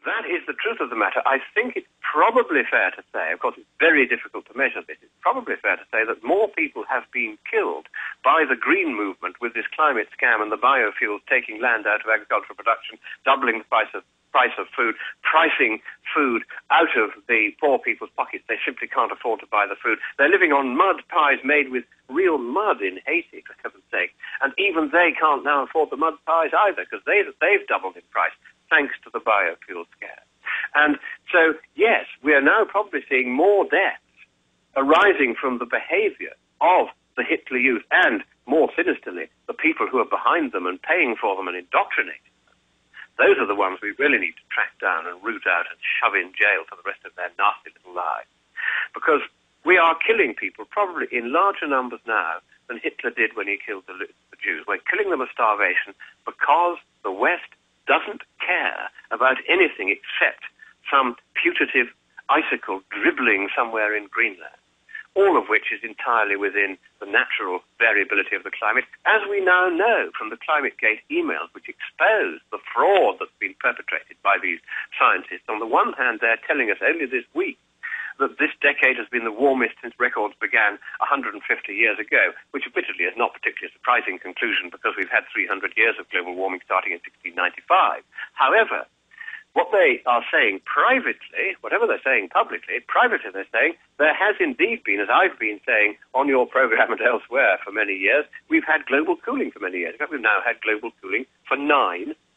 That is the truth of the matter. I think it's probably fair to say, of course it's very difficult to measure this, it's probably fair to say that more people have been killed by the green movement with this climate scam and the biofuels taking land out of agricultural production, doubling the price of food, pricing food out of the poor people's pockets. They simply can't afford to buy the food. They're living on mud pies made with real mud in Haiti, for heaven's sake. And even they can't now afford the mud pies either, because they've doubled in price, thanks to the biofuel scare. And so, yes, we are now probably seeing more deaths arising from the behavior of the Hitler Youth and, more sinisterly, the people who are behind them and paying for them and indoctrinating them. Those are the ones we really need to track down and root out and shove in jail for the rest of their nasty little lives. Because we are killing people probably in larger numbers now than Hitler did when he killed the Jews. We're killing them of starvation because the West doesn't care about anything except some putative icicle dribbling somewhere in Greenland, all of which is entirely within the natural variability of the climate, as we now know from the ClimateGate emails, which expose the fraud that's been perpetrated by these scientists. On the one hand, they're telling us only this week that this decade has been the warmest since records began 150 years ago, which admittedly is not particularly a surprising conclusion because we've had 300 years of global warming starting in 1695. However, what they are saying privately, whatever they're saying publicly, privately they're saying there has indeed been, as I've been saying on your program and elsewhere for many years, we've had global cooling for many years. In fact, we've now had global cooling for 9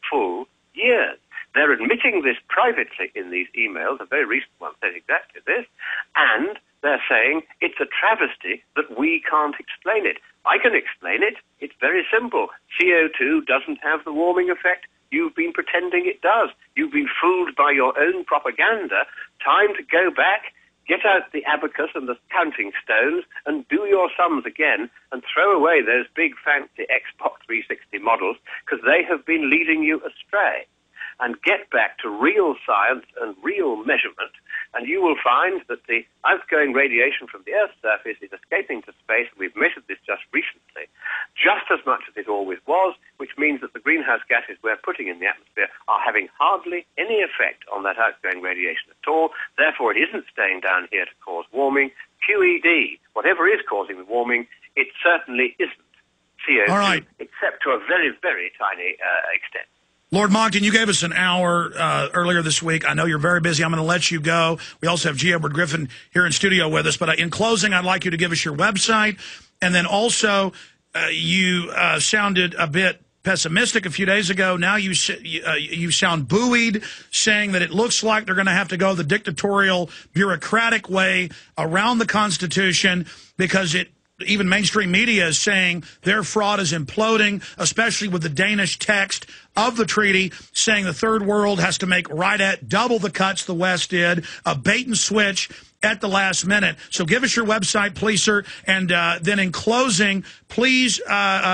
full years. They're admitting this privately in these emails. A very recent one says exactly this. And they're saying it's a travesty that we can't explain it. I can explain it. It's very simple. CO2 doesn't have the warming effect you've been pretending it does. You've been fooled by your own propaganda. Time to go back, get out the abacus and the counting stones and do your sums again and throw away those big fancy Xbox 360 models because they have been leading you astray. And get back to real science and real measurement, and you will find that the outgoing radiation from the Earth's surface is escaping to space. We've measured this just recently, just as much as it always was, which means that the greenhouse gases we're putting in the atmosphere are having hardly any effect on that outgoing radiation at all. Therefore, it isn't staying down here to cause warming. QED, whatever is causing the warming, it certainly isn't CO2, all right, except to a very, very tiny extent. Lord Monckton, you gave us an hour earlier this week. I know you're very busy. I'm going to let you go. We also have G. Edward Griffin here in studio with us. But in closing, I'd like you to give us your website. And then also, you sounded a bit pessimistic a few days ago. Now you sound buoyed, saying that it looks like they're going to have to go the dictatorial, bureaucratic way around the Constitution because even mainstream media is saying their fraud is imploding, especially with the Danish text of the treaty saying the third world has to make right at double the cuts the West did, a bait and switch at the last minute. So give us your website, please, sir. And then in closing, please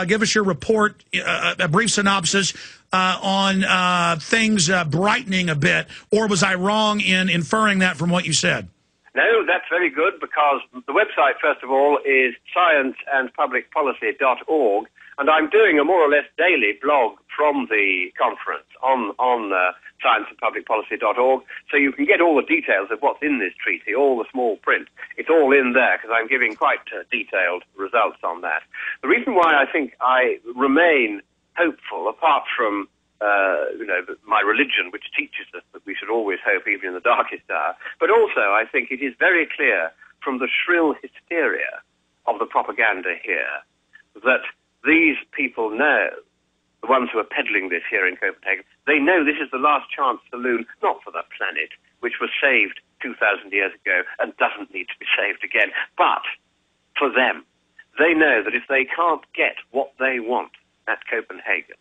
give us your report, a brief synopsis on things brightening a bit. Or was I wrong in inferring that from what you said? No, that's very good, because the website, first of all, is scienceandpublicpolicy.org, and I'm doing a more or less daily blog from the conference on scienceandpublicpolicy.org, so you can get all the details of what's in this treaty, all the small print. It's all in there, because I'm giving quite detailed results on that. The reason why I think I remain hopeful, apart from my religion, which teaches us that we should always hope even in the darkest hour. But also, I think it is very clear from the shrill hysteria of the propaganda here that these people know, the ones who are peddling this here in Copenhagen, they know this is the last chance saloon, not for the planet, which was saved 2,000 years ago and doesn't need to be saved again, but for them. They know that if they can't get what they want at Copenhagen,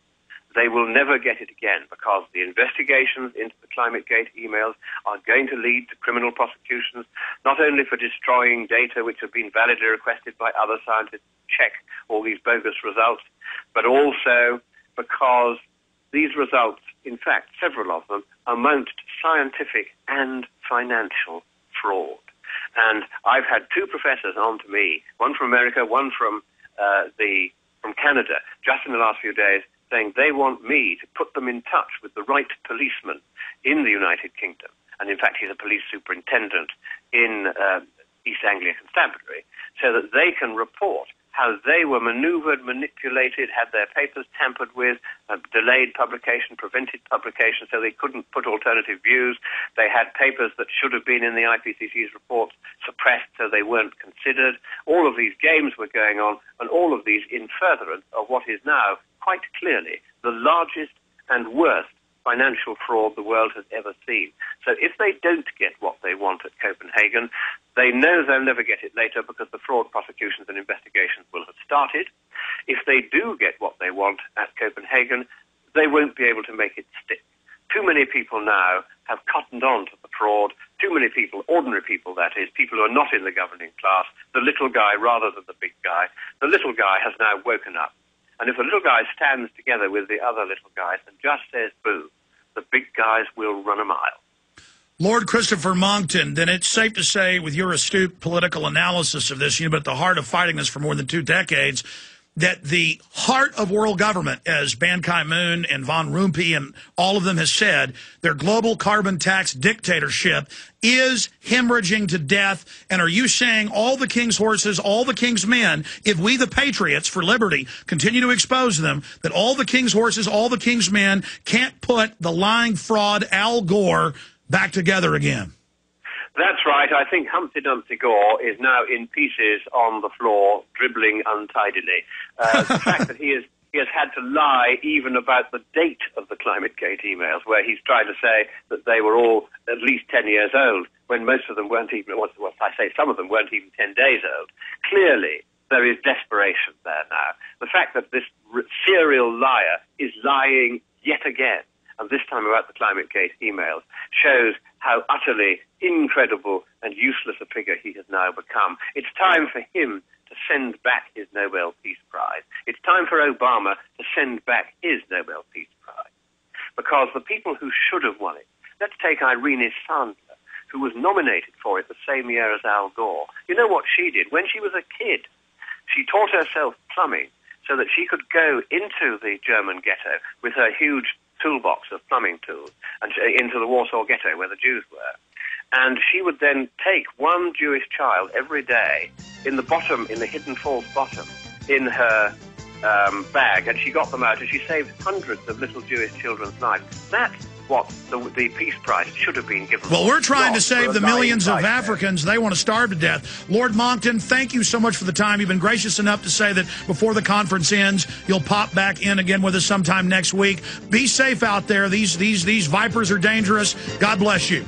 they will never get it again, because the investigations into the ClimateGate emails are going to lead to criminal prosecutions, not only for destroying data which have been validly requested by other scientists to check all these bogus results, but also because these results, in fact, several of them, amount to scientific and financial fraud. And I've had 2 professors on to me, one from America, one from Canada, just in the last few days, saying they want me to put them in touch with the right policeman in the United Kingdom. And in fact, he's a police superintendent in East Anglia Constabulary, so that they can report how they were manoeuvred, manipulated, had their papers tampered with, delayed publication, prevented publication, so they couldn't put alternative views. They had papers that should have been in the IPCC's reports suppressed, so they weren't considered. All of these games were going on, and all of these in furtherance of what is now quite clearly the largest and worst financial fraud the world has ever seen. So if they don't get what they want at Copenhagen, they know they'll never get it later because the fraud prosecutions and investigations will have started. If they do get what they want at Copenhagen, they won't be able to make it stick. Too many people now have cottoned on to the fraud. Too many people, ordinary people that is, people who are not in the governing class, the little guy rather than the big guy. The little guy has now woken up. And if the little guy stands together with the other little guys and just says boo, the big guys will run a mile. Lord Christopher Monckton, then it's safe to say, with your astute political analysis of this, you've been at the heart of fighting this for more than 2 decades, that the heart of world government, as Ban Ki-moon and Von Rompuy and all of them has said, their global carbon tax dictatorship is hemorrhaging to death. And are you saying all the king's horses, all the king's men, if we the patriots for liberty continue to expose them, that all the king's horses, all the king's men can't put the lying fraud Al Gore back together again? That's right. I think Humpty Dumpty Gore is now in pieces on the floor, dribbling untidily. The fact that he has had to lie even about the date of the ClimateGate emails, where he's trying to say that they were all at least 10 years old, when most of them weren't even, some of them weren't even 10 days old. Clearly, there is desperation there now. The fact that this serial liar is lying yet again, and this time about the ClimateGate emails, shows how utterly incredible and useless a figure he has now become. It's time for him to send back his Nobel Peace Prize. It's time for Obama to send back his Nobel Peace Prize. Because the people who should have won it, let's take Irene Sandler, who was nominated for it the same year as Al Gore. You know what she did? When she was a kid, she taught herself plumbing so that she could go into the German ghetto with her huge toolbox of plumbing tools and into the Warsaw Ghetto where the Jews were. And she would then take one Jewish child every day in the Hidden Falls bottom, in her bag, and she got them out, and she saved hundreds of little Jewish children's lives. That's what the Peace Prize should have been given. Well, we're trying to save the millions of Africans. They want to starve to death. Lord Monckton, thank you so much for the time. You've been gracious enough to say that before the conference ends, you'll pop back in again with us sometime next week. Be safe out there. These vipers are dangerous. God bless you.